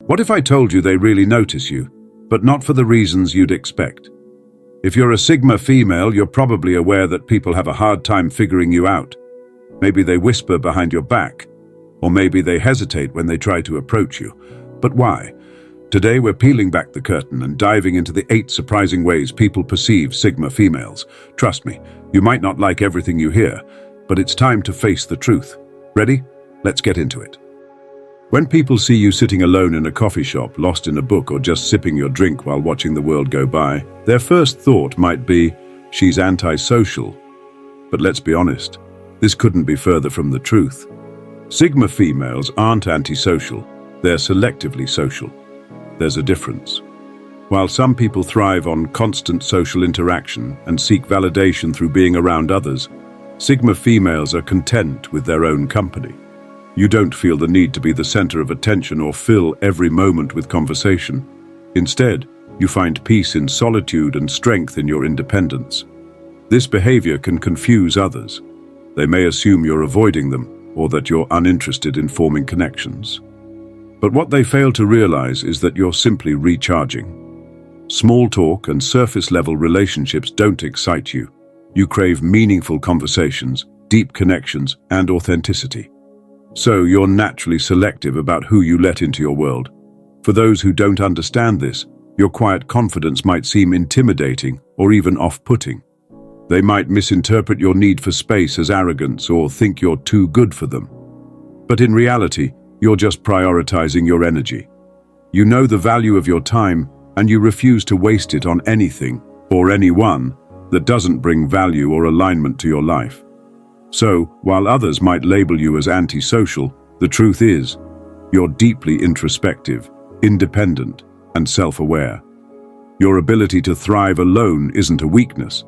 What if I told you they really notice you, but not for the reasons you'd expect? If you're a Sigma female, you're probably aware that people have a hard time figuring you out. Maybe they whisper behind your back, or maybe they hesitate when they try to approach you. But why? Today we're peeling back the curtain and diving into the 8 surprising ways people perceive Sigma females. Trust me, you might not like everything you hear, but it's time to face the truth. Ready? Let's get into it. When people see you sitting alone in a coffee shop, lost in a book, or just sipping your drink while watching the world go by, their first thought might be, she's antisocial. But let's be honest, this couldn't be further from the truth. Sigma females aren't antisocial, they're selectively social. There's a difference. While some people thrive on constant social interaction and seek validation through being around others, Sigma females are content with their own company. You don't feel the need to be the center of attention or fill every moment with conversation. Instead, you find peace in solitude and strength in your independence. This behavior can confuse others. They may assume you're avoiding them or that you're uninterested in forming connections. But what they fail to realize is that you're simply recharging. Small talk and surface-level relationships don't excite you. You crave meaningful conversations, deep connections, and authenticity. So you're naturally selective about who you let into your world. For those who don't understand this, your quiet confidence might seem intimidating or even off-putting. They might misinterpret your need for space as arrogance or think you're too good for them. But in reality, you're just prioritizing your energy. You know the value of your time, and you refuse to waste it on anything or anyone that doesn't bring value or alignment to your life. So, while others might label you as antisocial, the truth is, you're deeply introspective, independent, and self-aware. Your ability to thrive alone isn't a weakness,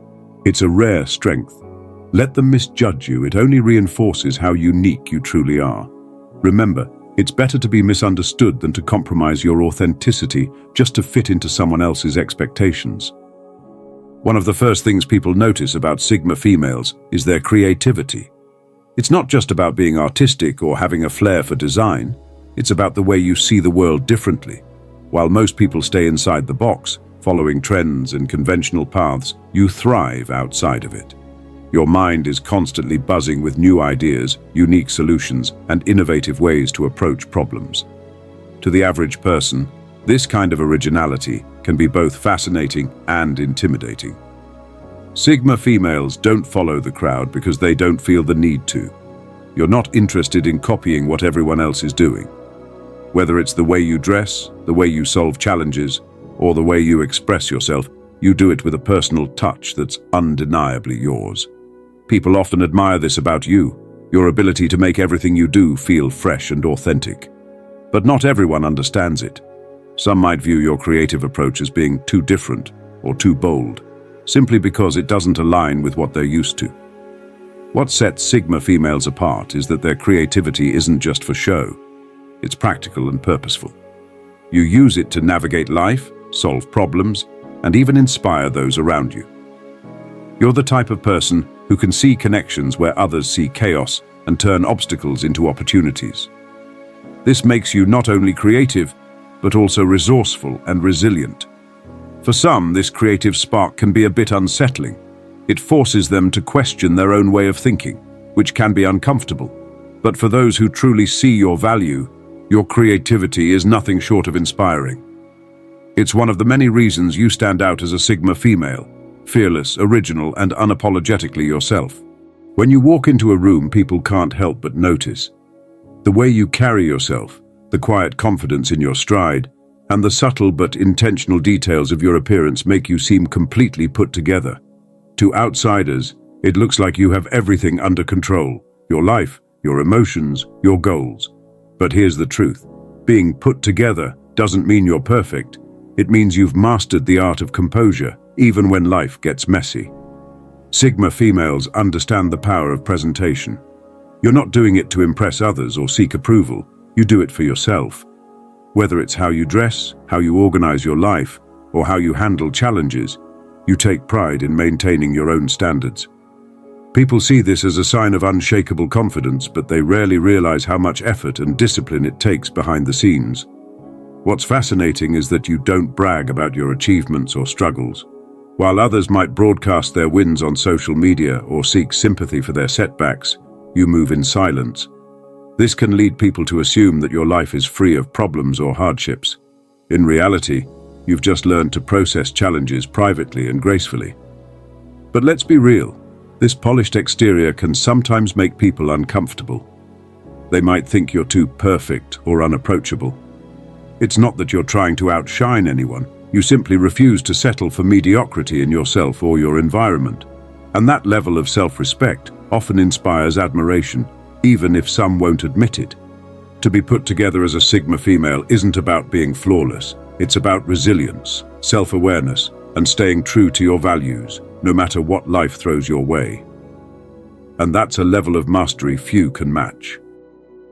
it's a rare strength. Let them misjudge you, it only reinforces how unique you truly are. Remember, it's better to be misunderstood than to compromise your authenticity just to fit into someone else's expectations. One of the first things people notice about Sigma females is their creativity. It's not just about being artistic or having a flair for design, it's about the way you see the world differently. While most people stay inside the box, following trends and conventional paths, you thrive outside of it. Your mind is constantly buzzing with new ideas, unique solutions, and innovative ways to approach problems. To the average person, this kind of originality can be both fascinating and intimidating. Sigma females don't follow the crowd because they don't feel the need to. You're not interested in copying what everyone else is doing. Whether it's the way you dress, the way you solve challenges, or the way you express yourself, you do it with a personal touch that's undeniably yours. People often admire this about you, your ability to make everything you do feel fresh and authentic. But not everyone understands it. Some might view your creative approach as being too different or too bold, simply because it doesn't align with what they're used to. What sets Sigma females apart is that their creativity isn't just for show. It's practical and purposeful. You use it to navigate life, solve problems, and even inspire those around you. You're the type of person who can see connections where others see chaos and turn obstacles into opportunities. This makes you not only creative, but also resourceful and resilient. For some, this creative spark can be a bit unsettling. It forces them to question their own way of thinking, which can be uncomfortable. But for those who truly see your value, your creativity is nothing short of inspiring. It's one of the many reasons you stand out as a Sigma female, fearless, original, and unapologetically yourself. When you walk into a room, people can't help but notice. The way you carry yourself, the quiet confidence in your stride, and the subtle but intentional details of your appearance make you seem completely put together. To outsiders, it looks like you have everything under control: your life, your emotions, your goals. But here's the truth. Being put together doesn't mean you're perfect. It means you've mastered the art of composure, even when life gets messy. Sigma females understand the power of presentation. You're not doing it to impress others or seek approval. You do it for yourself. Whether it's how you dress, how you organize your life, or how you handle challenges, you take pride in maintaining your own standards. People see this as a sign of unshakable confidence, but they rarely realize how much effort and discipline it takes behind the scenes. What's fascinating is that you don't brag about your achievements or struggles. While others might broadcast their wins on social media or seek sympathy for their setbacks, you move in silence. This can lead people to assume that your life is free of problems or hardships. In reality, you've just learned to process challenges privately and gracefully. But let's be real, this polished exterior can sometimes make people uncomfortable. They might think you're too perfect or unapproachable. It's not that you're trying to outshine anyone, you simply refuse to settle for mediocrity in yourself or your environment. And that level of self-respect often inspires admiration, even if some won't admit it. To be put together as a Sigma female isn't about being flawless. It's about resilience, self-awareness, and staying true to your values, no matter what life throws your way. And that's a level of mastery few can match.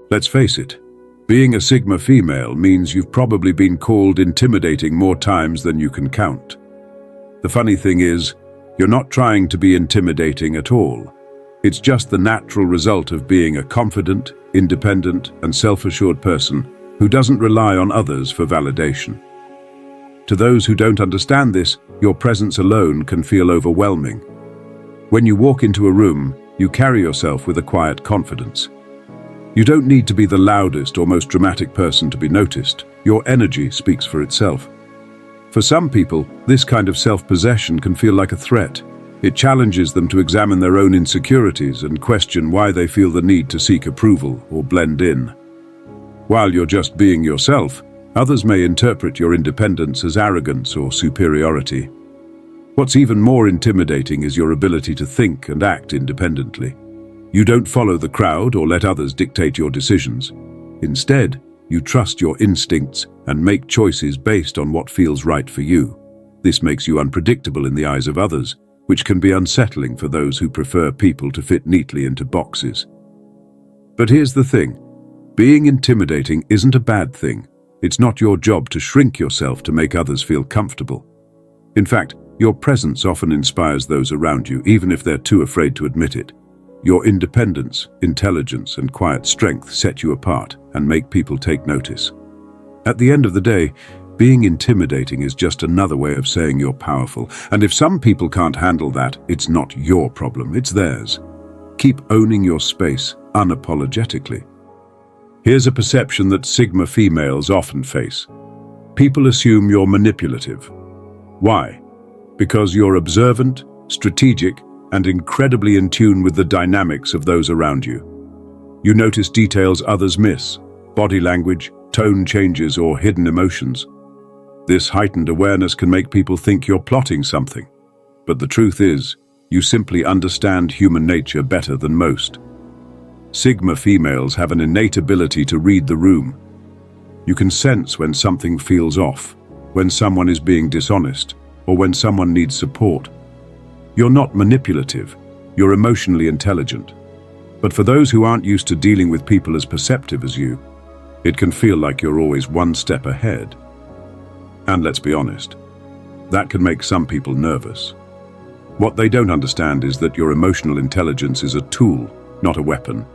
Let's face it, being a Sigma female means you've probably been called intimidating more times than you can count. The funny thing is, you're not trying to be intimidating at all. It's just the natural result of being a confident, independent, and self-assured person who doesn't rely on others for validation. To those who don't understand this, your presence alone can feel overwhelming. When you walk into a room, you carry yourself with a quiet confidence. You don't need to be the loudest or most dramatic person to be noticed. Your energy speaks for itself. For some people, this kind of self-possession can feel like a threat. It challenges them to examine their own insecurities and question why they feel the need to seek approval or blend in. While you're just being yourself, others may interpret your independence as arrogance or superiority. What's even more intimidating is your ability to think and act independently. You don't follow the crowd or let others dictate your decisions. Instead, you trust your instincts and make choices based on what feels right for you. This makes you unpredictable in the eyes of others, which can be unsettling for those who prefer people to fit neatly into boxes. But here's the thing, being intimidating isn't a bad thing. It's not your job to shrink yourself to make others feel comfortable. In fact, your presence often inspires those around you, even if they're too afraid to admit it. Your independence, intelligence, and quiet strength set you apart and make people take notice. At the end of the day, being intimidating is just another way of saying you're powerful, and if some people can't handle that, it's not your problem, it's theirs. Keep owning your space unapologetically. Here's a perception that Sigma females often face. People assume you're manipulative. Why? Because you're observant, strategic, and incredibly in tune with the dynamics of those around you. You notice details others miss, body language, tone changes, or hidden emotions. This heightened awareness can make people think you're plotting something. But the truth is, you simply understand human nature better than most. Sigma females have an innate ability to read the room. You can sense when something feels off, when someone is being dishonest, or when someone needs support. You're not manipulative, you're emotionally intelligent. But for those who aren't used to dealing with people as perceptive as you, it can feel like you're always one step ahead. And let's be honest, that can make some people nervous. What they don't understand is that your emotional intelligence is a tool, not a weapon.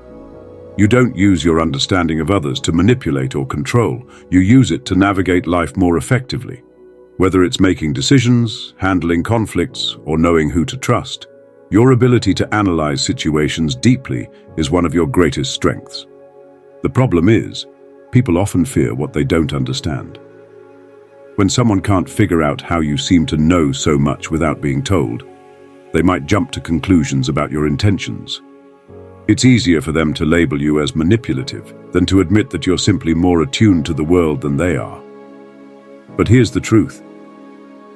You don't use your understanding of others to manipulate or control. You use it to navigate life more effectively. Whether it's making decisions, handling conflicts, or knowing who to trust, your ability to analyze situations deeply is one of your greatest strengths. The problem is, people often fear what they don't understand. When someone can't figure out how you seem to know so much without being told, they might jump to conclusions about your intentions. It's easier for them to label you as manipulative than to admit that you're simply more attuned to the world than they are. But here's the truth.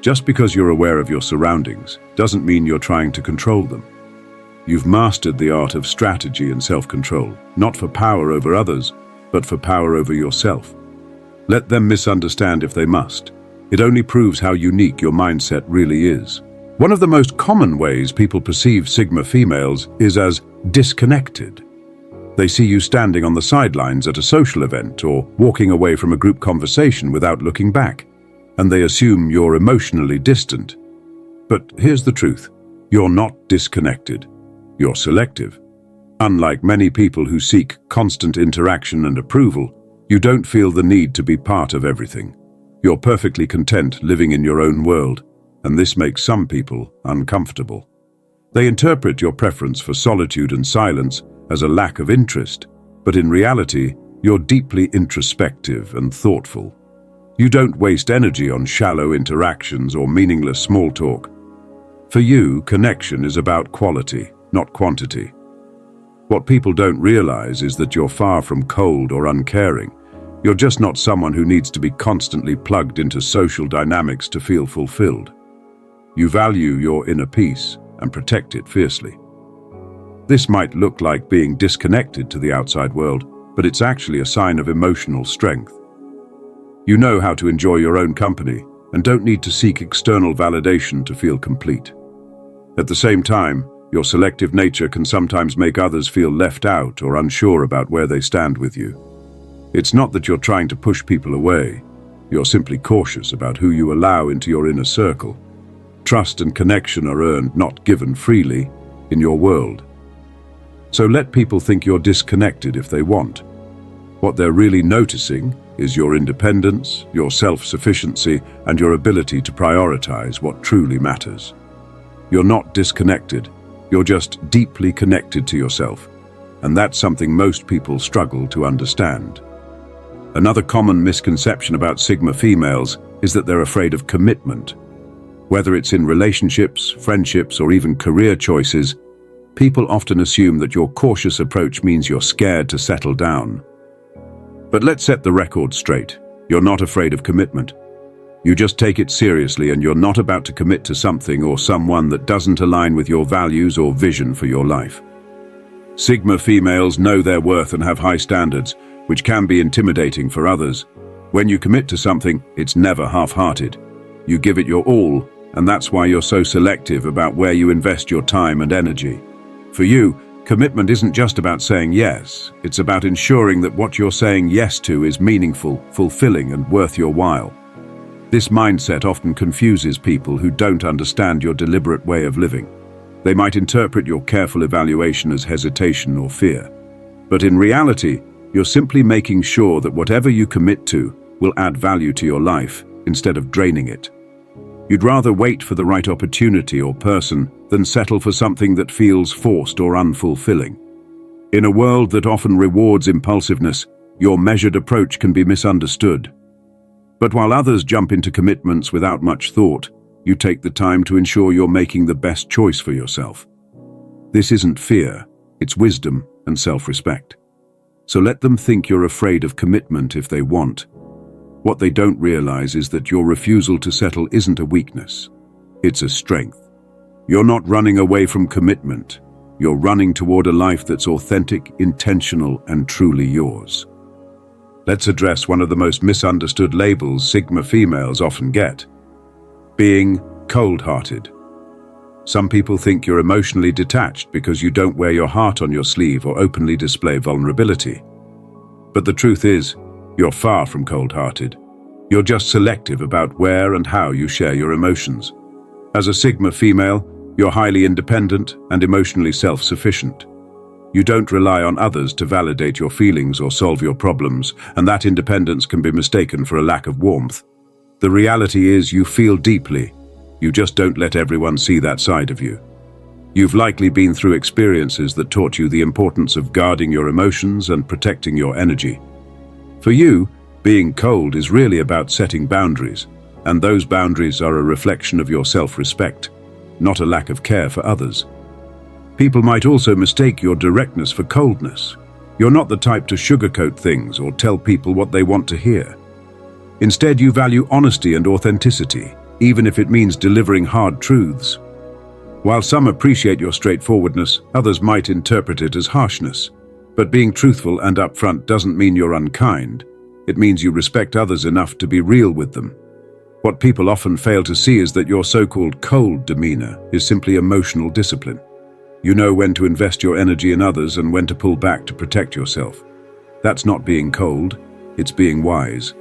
Just because you're aware of your surroundings doesn't mean you're trying to control them. You've mastered the art of strategy and self-control, not for power over others, but for power over yourself. Let them misunderstand if they must. It only proves how unique your mindset really is. One of the most common ways people perceive Sigma females is as disconnected. They see you standing on the sidelines at a social event or walking away from a group conversation without looking back, and they assume you're emotionally distant. But here's the truth. You're not disconnected. You're selective. Unlike many people who seek constant interaction and approval, You don't feel the need to be part of everything. You're perfectly content living in your own world, and this makes some people uncomfortable. They interpret your preference for solitude and silence as a lack of interest, but in reality, you're deeply introspective and thoughtful. You don't waste energy on shallow interactions or meaningless small talk. For you, connection is about quality, not quantity. What people don't realize is that you're far from cold or uncaring. You're just not someone who needs to be constantly plugged into social dynamics to feel fulfilled. You value your inner peace and protect it fiercely. This might look like being disconnected to the outside world, but it's actually a sign of emotional strength. You know how to enjoy your own company and don't need to seek external validation to feel complete. At the same time, your selective nature can sometimes make others feel left out or unsure about where they stand with you. It's not that you're trying to push people away. You're simply cautious about who you allow into your inner circle. Trust and connection are earned, not given freely, in your world. So let people think you're disconnected if they want. What they're really noticing is your independence, your self-sufficiency, and your ability to prioritize what truly matters. You're not disconnected, you're just deeply connected to yourself, and that's something most people struggle to understand. Another common misconception about Sigma females is that they're afraid of commitment. Whether it's in relationships, friendships, or even career choices, people often assume that your cautious approach means you're scared to settle down. But let's set the record straight. You're not afraid of commitment. You just take it seriously, and you're not about to commit to something or someone that doesn't align with your values or vision for your life. Sigma females know their worth and have high standards, which can be intimidating for others. When you commit to something, it's never half-hearted. You give it your all, and that's why you're so selective about where you invest your time and energy. For you, commitment isn't just about saying yes, it's about ensuring that what you're saying yes to is meaningful, fulfilling, and worth your while. This mindset often confuses people who don't understand your deliberate way of living. They might interpret your careful evaluation as hesitation or fear. But in reality, you're simply making sure that whatever you commit to will add value to your life instead of draining it. You'd rather wait for the right opportunity or person than settle for something that feels forced or unfulfilling. In a world that often rewards impulsiveness, your measured approach can be misunderstood. But while others jump into commitments without much thought, you take the time to ensure you're making the best choice for yourself. This isn't fear, it's wisdom and self-respect. So let them think you're afraid of commitment if they want. What they don't realize is that your refusal to settle isn't a weakness. It's a strength. You're not running away from commitment. You're running toward a life that's authentic, intentional, and truly yours. Let's address one of the most misunderstood labels Sigma females often get: being cold-hearted. Some people think you're emotionally detached because you don't wear your heart on your sleeve or openly display vulnerability. But the truth is, you're far from cold-hearted. You're just selective about where and how you share your emotions. As a Sigma female, you're highly independent and emotionally self-sufficient. You don't rely on others to validate your feelings or solve your problems, and that independence can be mistaken for a lack of warmth. The reality is you feel deeply. You just don't let everyone see that side of you. You've likely been through experiences that taught you the importance of guarding your emotions and protecting your energy. For you, being cold is really about setting boundaries, and those boundaries are a reflection of your self-respect, not a lack of care for others. People might also mistake your directness for coldness. You're not the type to sugarcoat things or tell people what they want to hear. Instead, you value honesty and authenticity, even if it means delivering hard truths. While some appreciate your straightforwardness, others might interpret it as harshness. But being truthful and upfront doesn't mean you're unkind. It means you respect others enough to be real with them. What people often fail to see is that your so-called cold demeanor is simply emotional discipline. You know when to invest your energy in others and when to pull back to protect yourself. That's not being cold, it's being wise.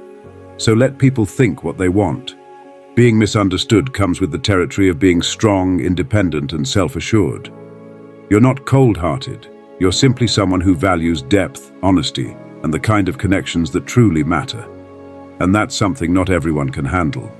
So let people think what they want. Being misunderstood comes with the territory of being strong, independent, and self-assured. You're not cold-hearted. You're simply someone who values depth, honesty, and the kind of connections that truly matter. And that's something not everyone can handle.